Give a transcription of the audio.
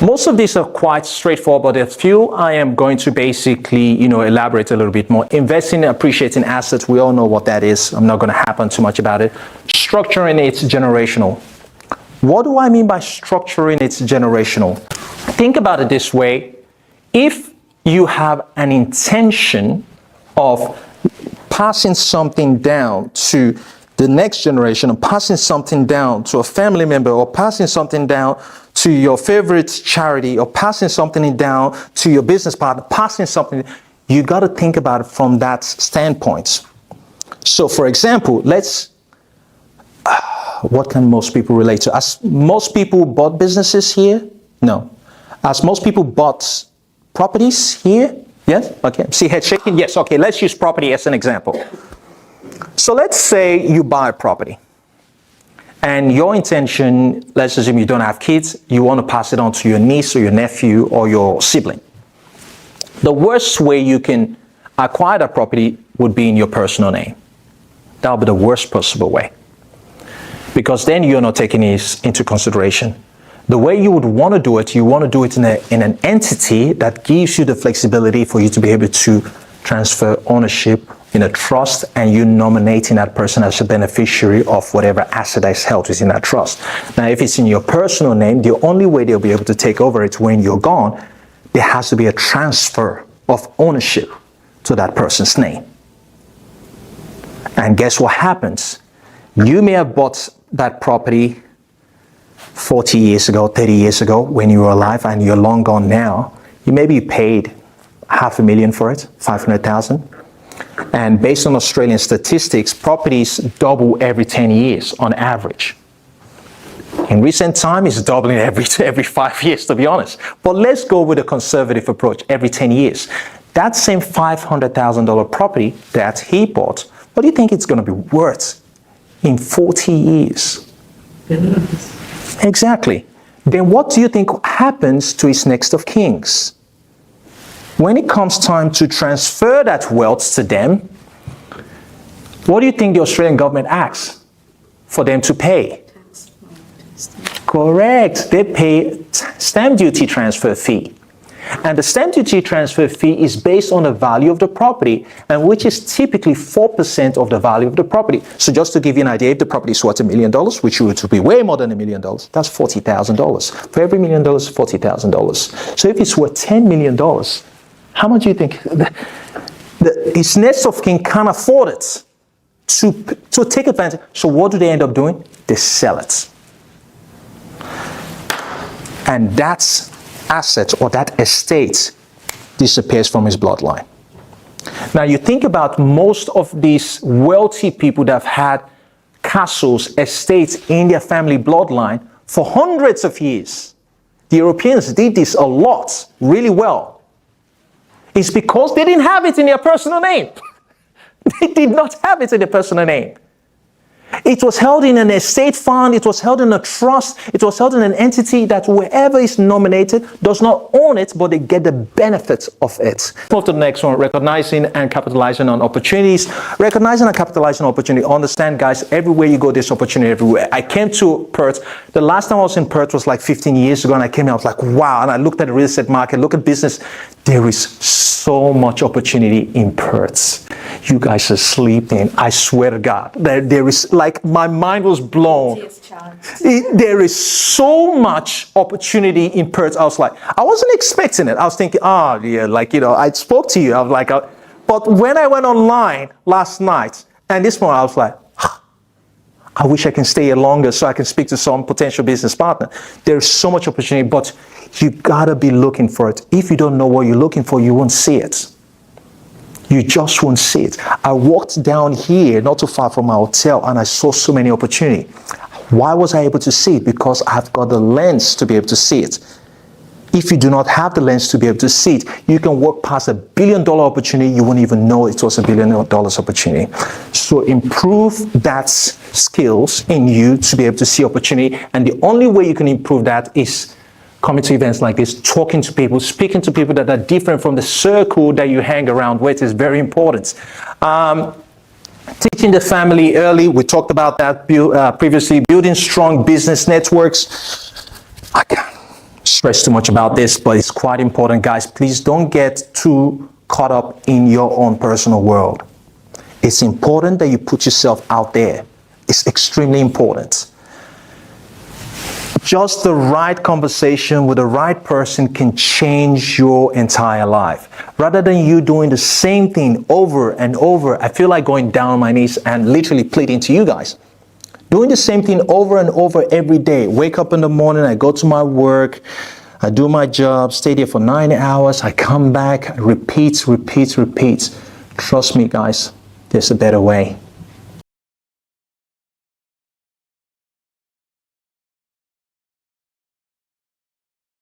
Most of these are quite straightforward, but a few I am going to basically, elaborate a little bit more. Investing and appreciating assets, we all know what that is. I'm not going to harp on too much about it. Structuring it generational. What do I mean by structuring it generational? Think about it this way. If you have an intention of passing something down to the next generation, or passing something down to a family member, or passing something down to your favorite charity, or passing something down to your business partner, passing something, you got to think about it from that standpoint. So for example, what can most people relate to? As most people bought businesses here? No. As most people bought properties here? Yes? Okay. See head shaking? Yes. Okay. Let's use property as an example. So let's say you buy a property. And your intention, let's assume you don't have kids, you want to pass it on to your niece or your nephew or your sibling. The worst way you can acquire that property would be in your personal name. That would be the worst possible way. Because then you're not taking this into consideration. The way you would want to do it, you want to do it in an entity that gives you the flexibility for you to be able to transfer ownership in a trust, and you nominating that person as a beneficiary of whatever asset that is held within that trust. Now, if it's in your personal name, the only way they'll be able to take over it when you're gone, there has to be a transfer of ownership to that person's name. And guess what happens? You may have bought that property 40 years ago, 30 years ago when you were alive, and you're long gone now. You maybe paid $500,000 for it, 500,000. And based on Australian statistics, properties double every 10 years on average. In recent time, it's doubling every 5 years, to be honest. But let's go with a conservative approach, every 10 years. That same $500,000 property that he bought, what do you think it's going to be worth in 40 years? Exactly. Then what do you think happens to his next of kings? When it comes time to transfer that wealth to them, what do you think the Australian government asks for them to pay? Correct. They pay stamp duty transfer fee. And the stamp duty transfer fee is based on the value of the property, and which is typically 4% of the value of the property. So just to give you an idea, if the property is worth $1 million, which would be way more than $1 million, that's $40,000. For every $1 million, $40,000. So if it's worth $10 million, how much do you think his next of kin can't afford it to take advantage? So what do they end up doing? They sell it. And that's asset, or that estate, disappears from his bloodline. Now you think about most of these wealthy people that have had castles, estates in their family bloodline for hundreds of years. The Europeans did this a lot, really well. It's because they didn't have it in their personal name. They did not have it in their personal name. It was held in an estate fund, it was held in a trust, it was held in an entity that whoever is nominated does not own it, but they get the benefits of it. Move to the next one, recognizing and capitalizing on opportunities. Recognizing and capitalizing on opportunity. Understand, guys, everywhere you go, there's opportunity everywhere. I came to Perth. The last time I was in Perth was like 15 years ago, and I came here, I was like, wow, and I looked at the real estate market, look at business. There is so much opportunity in Perth. You guys are sleeping. I swear to God. There is, like, my mind was blown. There is so much opportunity in Perth. I was like, I wasn't expecting it. I was thinking, I spoke to you. I was like, but when I went online last night and this morning, I was like, I wish I can stay here longer so I can speak to some potential business partner. There's so much opportunity, but you gotta be looking for it. If you don't know what you're looking for, you won't see it. You just won't see it. I walked down here, not too far from my hotel, and I saw so many opportunity. Why was I able to see it? Because I've got the lens to be able to see it. If you do not have the lens to be able to see it, you can walk past $1 billion opportunity, you won't even know it was $1 billion opportunity. So improve that skills in you to be able to see opportunity, and the only way you can improve that is coming to events like this, talking to people, speaking to people that are different from the circle that you hang around with is very important. Teaching the family early, we talked about that previously. Building strong business networks. stress too much about this, but it's quite important, guys. Please don't get too caught up in your own personal world. It's important that you put yourself out there. It's extremely important. Just the right conversation with the right person can change your entire life. Rather than you doing the same thing over and over, I feel like going down on my knees and literally pleading to you guys. Doing the same thing over and over every day. Wake up in the morning, I go to my work, I do my job, stay there for 9 hours, I come back, repeat. Trust me, guys, there's a better way.